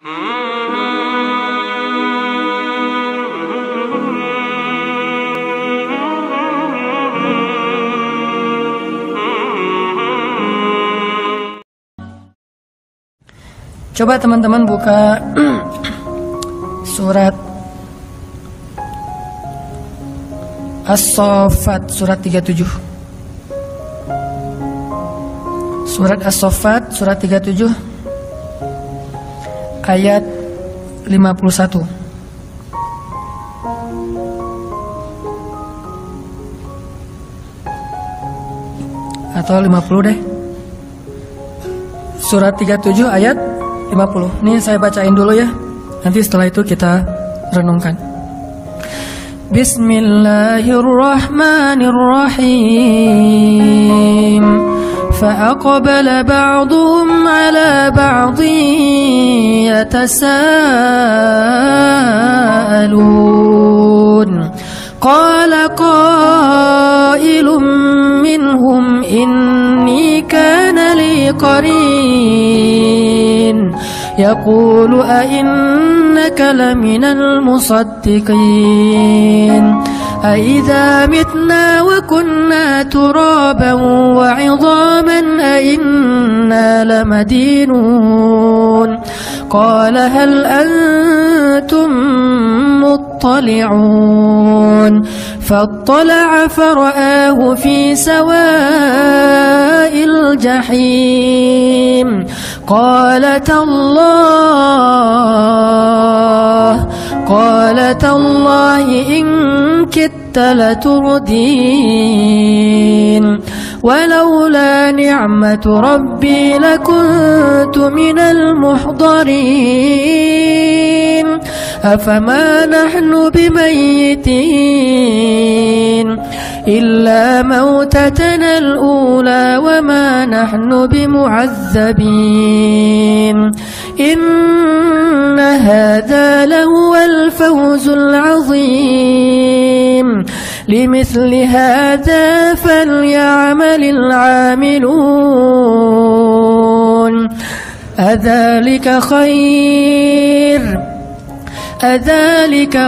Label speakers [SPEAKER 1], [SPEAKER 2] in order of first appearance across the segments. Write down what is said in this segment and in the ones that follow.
[SPEAKER 1] Coba teman-teman buka surat As-Saffat surat 37. Surat As-Saffat surat 37 ayat 51. Atau 50 deh. Surat 37 ayat 50. Ini saya bacain dulu ya. Nanti setelah itu kita renungkan. Bismillahirrahmanirrahim. فأقبل بعضهم على بعض يتساءلون قال قائل منهم إني كان لي قرين يقول أئنك لمن المصدقين أإذا متنا وكنا ترابا وعظاما أئنا لمدينون قال هل أنتم مطلعون فاطلع فرآه في سواء الجحيم قال تالله إن كدت لتردين ولولا نعمة ربي لكنت من المحضرين أفما نحن بميتين إلا موتتنا الأولى وما نحن بمعذبين إن هذا لهو الفوز العظيم لمثل هذا فليعمل العاملون أذلك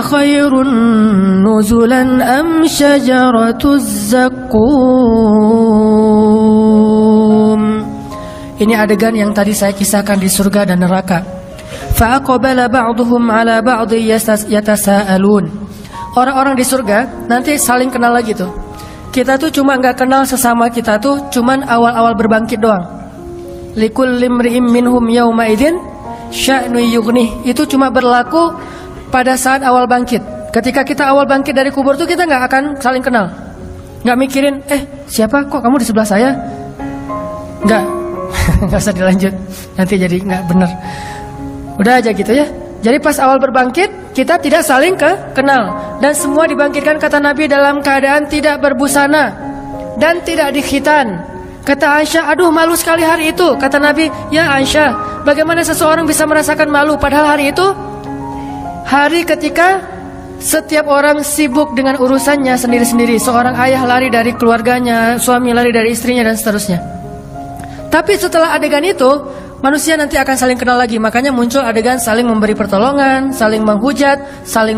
[SPEAKER 1] خير نزلا أم شجرة الزقوم. Ini adegan yang tadi saya kisahkan di surga dan neraka. Fa'aqbala ba'duhum 'ala ba'dhi yatasaalun. Orang-orang di surga nanti saling kenal lagi tuh. Kita tuh cuma nggak kenal sesama kita tuh cuman awal-awal berbangkit doang. Likulli imri'in minhum yawma idzin sya'nu yughnih. Itu cuma berlaku pada saat awal bangkit. Ketika kita awal bangkit dari kubur tuh kita nggak akan saling kenal. Nggak mikirin, siapa kok kamu di sebelah saya? Nggak usah dilanjut. Nanti jadi nggak benar. Udah aja gitu ya. Jadi pas awal berbangkit kita tidak saling kenal. Dan semua dibangkitkan kata Nabi dalam keadaan tidak berbusana dan tidak dikhitan. Kata Aisyah, aduh malu sekali hari itu. Kata Nabi, ya Aisyah, bagaimana seseorang bisa merasakan malu padahal hari itu hari ketika setiap orang sibuk dengan urusannya sendiri-sendiri. Seorang ayah lari dari keluarganya, suami lari dari istrinya dan seterusnya. Tapi setelah adegan itu manusia nanti akan saling kenal lagi. Makanya muncul adegan saling memberi pertolongan, saling menghujat, saling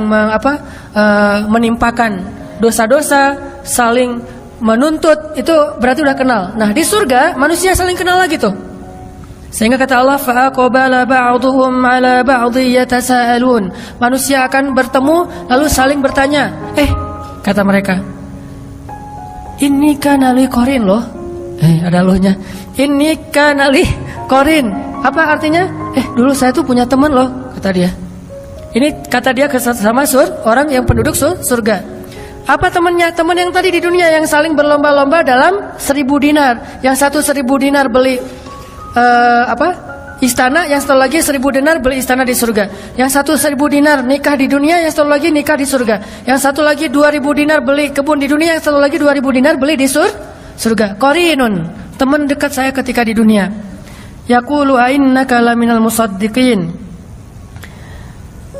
[SPEAKER 1] menimpakan dosa-dosa, saling menuntut. Itu berarti udah kenal. Nah di surga manusia saling kenal lagi tuh. Sehingga kata Allah, fa'aqbala ba'duhum 'ala ba'dhi yatasaalun. Manusia akan bertemu lalu saling bertanya. Kata mereka, ini kana li qarin loh. Ada lohnya. Ini kana li qarin. Apa artinya? Dulu saya tuh punya teman loh, kata dia. Ini kata dia sama orang yang penduduk surga. Apa temannya? Teman yang tadi di dunia yang saling berlomba-lomba dalam 1000 dinar. Yang satu 1000 dinar beli istana, yang satu lagi 1000 dinar beli istana di surga. Yang satu 1000 dinar nikah di dunia, yang satu lagi nikah di surga. Yang satu lagi 2000 dinar beli kebun di dunia, yang satu lagi 2000 dinar beli di surga. Qarinun, teman dekat saya ketika di dunia. Yaqulu ainnaka laminal musaddiqin.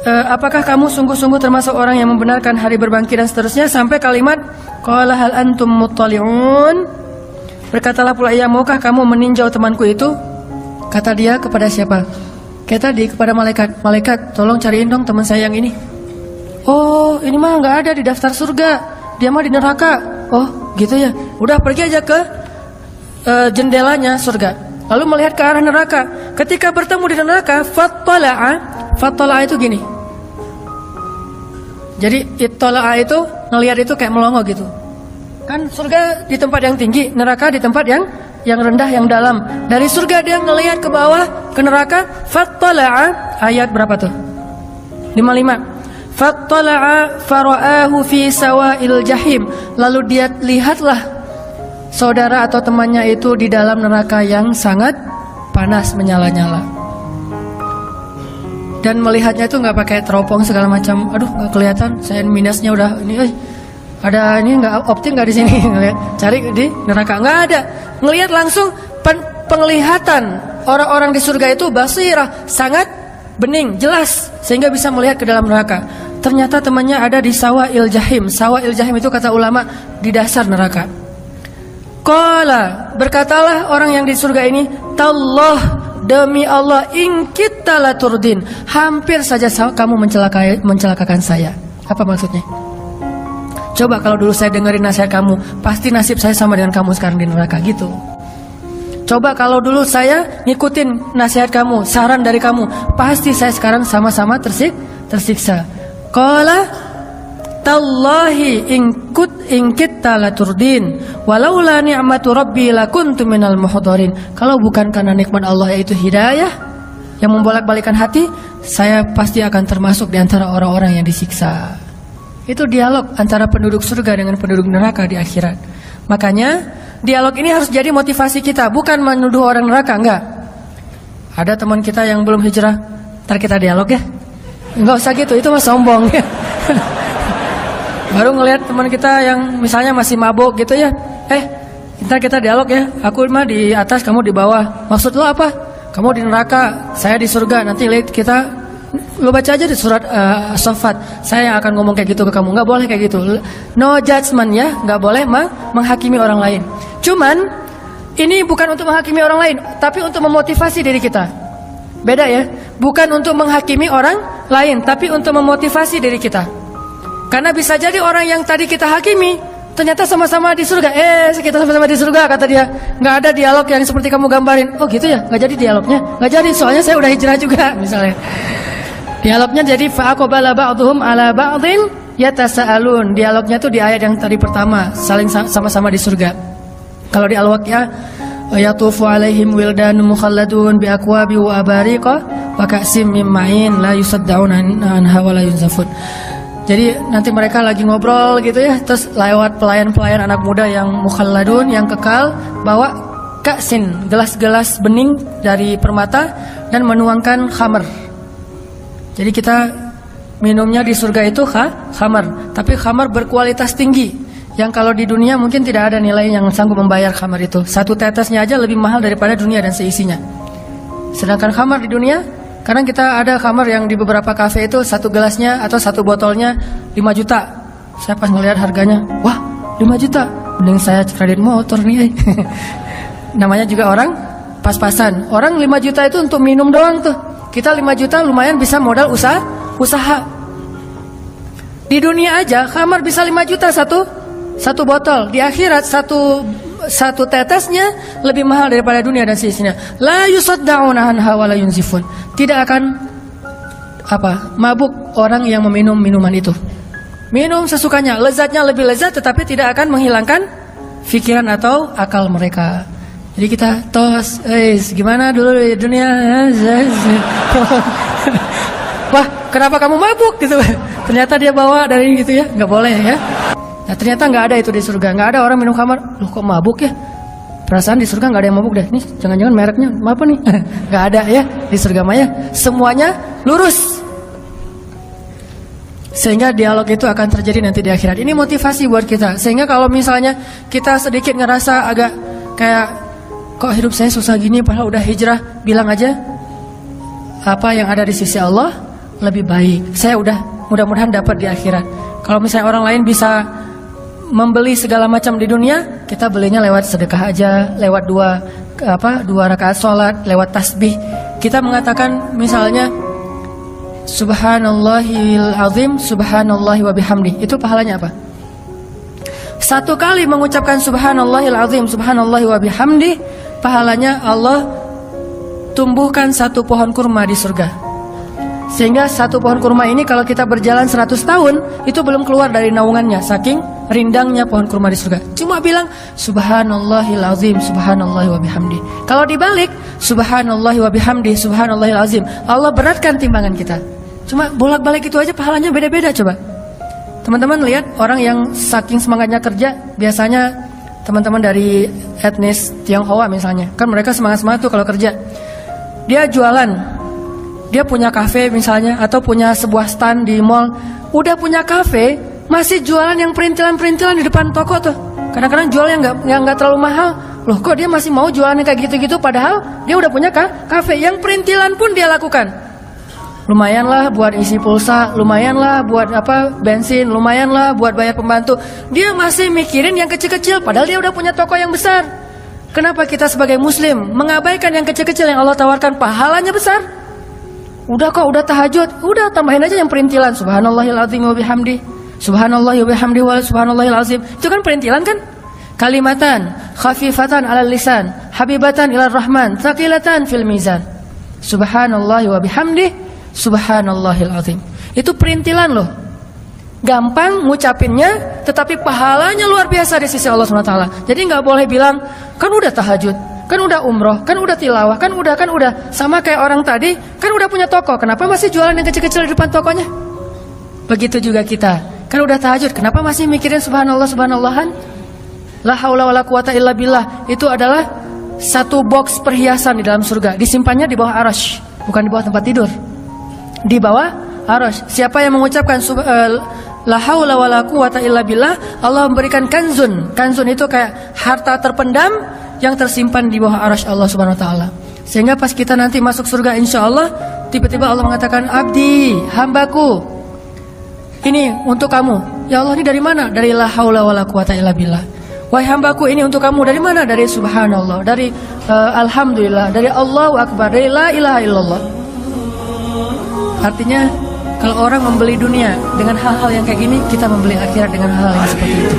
[SPEAKER 1] Apakah kamu sungguh-sungguh termasuk orang yang membenarkan hari berbangkit dan seterusnya sampai kalimat qala hal antum muttali'un. Berkatalah pula ia, maukah kamu meninjau temanku itu? Kata dia kepada siapa? Kayak tadi kepada malaikat, tolong cariin dong teman saya yang ini. Oh, ini mah nggak ada di daftar surga, dia mah di neraka. Oh, gitu ya. Udah pergi aja ke jendelanya surga, lalu melihat ke arah neraka. Ketika bertemu di neraka, fattala'a itu gini. Jadi ittala'a itu ngelihat itu kayak melongo gitu. Kan surga di tempat yang tinggi, neraka di tempat yang rendah, yang dalam. Dari surga dia ngelihat ke bawah, ke neraka. Fattala'a, ayat berapa tuh? 55. Fattala'a fara'ahu fi sawa'il jahim. Lalu dia lihatlah saudara atau temannya itu di dalam neraka yang sangat panas, menyala-nyala. Dan melihatnya itu nggak pakai teropong segala macam. Aduh, nggak kelihatan. Saya minusnya udah ini. Ada ini nggak optik nggak di sini? Cari di neraka nggak ada. Ngelihat langsung penglihatan orang-orang di surga itu basirah, sangat bening, jelas, sehingga bisa melihat ke dalam neraka. Ternyata temannya ada di sawa'il jahim. Sawa'il jahim itu kata ulama di dasar neraka. Qala, berkatalah orang yang di surga ini, tallah, demi Allah, in kita laturdin, hampir saja kamu mencelakakan saya. Apa maksudnya? Coba kalau dulu saya dengerin nasihat kamu, pasti nasib saya sama dengan kamu sekarang di neraka, gitu. Coba kalau dulu saya ngikutin nasihat kamu, saran dari kamu, pasti saya sekarang sama-sama tersiksa. Qala tallahi in kita laturdin walaula ni'matu rabbi lakuntu minal muhdarin. Kalau bukan karena nikmat Allah yaitu hidayah yang membolak-balikan hati, saya pasti akan termasuk di antara orang-orang yang disiksa. Itu dialog antara penduduk surga dengan penduduk neraka di akhirat. Makanya dialog ini harus jadi motivasi kita, bukan menuduh orang neraka, enggak. Ada teman kita yang belum hijrah, ntar kita dialog ya. Enggak usah gitu, itu mah sombong ya. Baru ngelihat teman kita yang misalnya masih mabuk gitu ya, ntar kita dialog ya, aku mah di atas, kamu di bawah. Maksud lo apa? Kamu di neraka, saya di surga. Nanti lihat kita, lo baca aja di surat As-Saffat. Saya yang akan ngomong kayak gitu ke kamu. Nggak boleh kayak gitu. No judgment ya, nggak boleh menghakimi orang lain. Cuman ini bukan untuk menghakimi orang lain, tapi untuk memotivasi diri kita. Beda ya, bukan untuk menghakimi orang lain, tapi untuk memotivasi diri kita. Karena bisa jadi orang yang tadi kita hakimi ternyata sama-sama di surga. Kita sama-sama di surga, kata dia. Nggak ada dialog yang seperti kamu gambarin. Oh gitu ya, nggak jadi dialognya. Nggak jadi, soalnya saya udah hijrah juga misalnya. Dialognya jadi fa'aqbala ba'dhum ala ba'dhin yatasaalun. Dialognya tuh di ayat yang tadi pertama, saling sama-sama di surga. Kalau di Al-Waqiah, yatufu alaihim wildanun mukhalladun bi aqwabi wa abariqa wa ka'sim min ma'in la yusaddauna anha wa la yunzafun. Jadi nanti mereka lagi ngobrol gitu ya, terus lewat pelayan-pelayan anak muda yang mukhalladun, yang kekal, bawa ka'sin, gelas-gelas bening dari permata dan menuangkan khamar. Jadi kita minumnya di surga itu khamar, tapi khamar berkualitas tinggi, yang kalau di dunia mungkin tidak ada nilai yang sanggup membayar khamar itu. Satu tetesnya aja lebih mahal daripada dunia dan seisinya. Sedangkan khamar di dunia, kadang kita ada khamar yang di beberapa kafe itu satu gelasnya atau satu botolnya 5 juta. Saya pas ngelihat harganya, wah 5 juta, mending saya kredit motor nih. Namanya juga orang pas-pasan. Orang 5 juta itu untuk minum doang tuh. Kita 5 juta lumayan bisa modal usaha. Di dunia aja khamar bisa 5 juta satu botol. Di akhirat satu tetesnya lebih mahal daripada dunia dan seisinya. La yusaddauna anha wa la yunzifun. Tidak akan mabuk orang yang meminum minuman itu. Minum sesukanya, lezatnya lebih lezat, tetapi tidak akan menghilangkan pikiran atau akal mereka. Jadi kita tos, gimana dulu di dunia? Wah, kenapa kamu mabuk gitu? Ternyata dia bawa dari gitu ya, nggak boleh ya. Nah, ternyata nggak ada itu di surga, nggak ada orang minum khamar. Loh kok mabuk ya? Perasaan di surga nggak ada yang mabuk deh. Nih, jangan-jangan mereknya apa nih? Nggak ada ya di surga maya. Semuanya lurus. Sehingga dialog itu akan terjadi nanti di akhirat. Ini motivasi buat kita. Sehingga kalau misalnya kita sedikit ngerasa agak kayak kok hidup saya susah gini, padahal udah hijrah, bilang aja apa yang ada di sisi Allah lebih baik. Saya udah mudah-mudahan dapat di akhirat. Kalau misalnya orang lain bisa membeli segala macam di dunia, kita belinya lewat sedekah aja, lewat dua rakaat sholat, lewat tasbih. kita mengatakan misalnya Subhanallahil azim, subhanallahi wa bihamdi, itu pahalanya apa? Satu kali mengucapkan Subhanallahil azim, subhanallahi wa bihamdi, pahalanya Allah tumbuhkan satu pohon kurma di surga. Sehingga satu pohon kurma ini kalau kita berjalan 100 tahun itu belum keluar dari naungannya, saking rindangnya pohon kurma di surga. Cuma bilang Subhanallahil azim, subhanallahi wa bihamdi. Kalau dibalik Subhanallahi wa bihamdi, subhanallahil azim, Allah beratkan timbangan kita. Cuma bolak-balik itu aja pahalanya beda-beda. Coba teman-teman lihat orang yang saking semangatnya kerja, biasanya teman-teman dari etnis Tionghoa misalnya, kan mereka semangat-semangat tuh kalau kerja. Dia jualan, dia punya kafe misalnya, atau punya sebuah stand di mall. Udah punya kafe, masih jualan yang perintilan-perintilan di depan toko tuh. Kadang-kadang jual yang nggak terlalu mahal. Loh, kok dia masih mau jualan yang kayak gitu-gitu, padahal dia udah punya kafe. Yang perintilan pun dia lakukan. Lumayanlah buat isi pulsa, lumayanlah buat bensin, lumayanlah buat bayar pembantu. Dia masih mikirin yang kecil-kecil, padahal dia udah punya toko yang besar. Kenapa kita sebagai muslim mengabaikan yang kecil-kecil yang Allah tawarkan pahalanya besar? Udah kok, udah tahajud, udah tambahin aja yang perintilan Subhanallahil azim wa bihamdi, subhanallahi wa bihamdi wa subhanallahil azim. Itu kan perintilan kan? Kalimatan khafifatan 'alal lisan, habibatan ilar rahman, thaqilatan fil mizan. Subhanallahi wa bihamdi, subhanallahil azim. Itu perintilan loh. Gampang ngucapinnya, tetapi pahalanya luar biasa di sisi Allah SWT. Jadi nggak boleh bilang, kan udah tahajud, kan udah umroh, kan udah tilawah, kan udah. Sama kayak orang tadi, kan udah punya toko, kenapa masih jualan yang kecil-kecil di depan tokonya? Begitu juga kita, kan udah tahajud, kenapa masih mikirin subhanallah, subhanallahan? La haula wala quwata illa billah. Itu adalah satu box perhiasan di dalam surga, disimpannya di bawah arasy, bukan di bawah tempat tidur, di bawah arasy. Siapa yang mengucapkan la haula wala quwata illa billah, Allah memberikan kanzun. Kanzun itu kayak harta terpendam yang tersimpan di bawah arasy Allah Subhanahu wa taala. Sehingga pas kita nanti masuk surga insyaallah, tiba-tiba Allah mengatakan, "Abdi, hambaku, ini untuk kamu." Ya Allah, ini dari mana? Dari la haula wala quwata illa billah. Wahai hambaku, ini untuk kamu dari mana? Dari subhanallah, dari alhamdulillah, dari Allahu akbar, dari la ilaha illallah. Artinya kalau orang membeli dunia dengan hal-hal yang kayak gini, kita membeli akhirat dengan hal-hal yang seperti itu.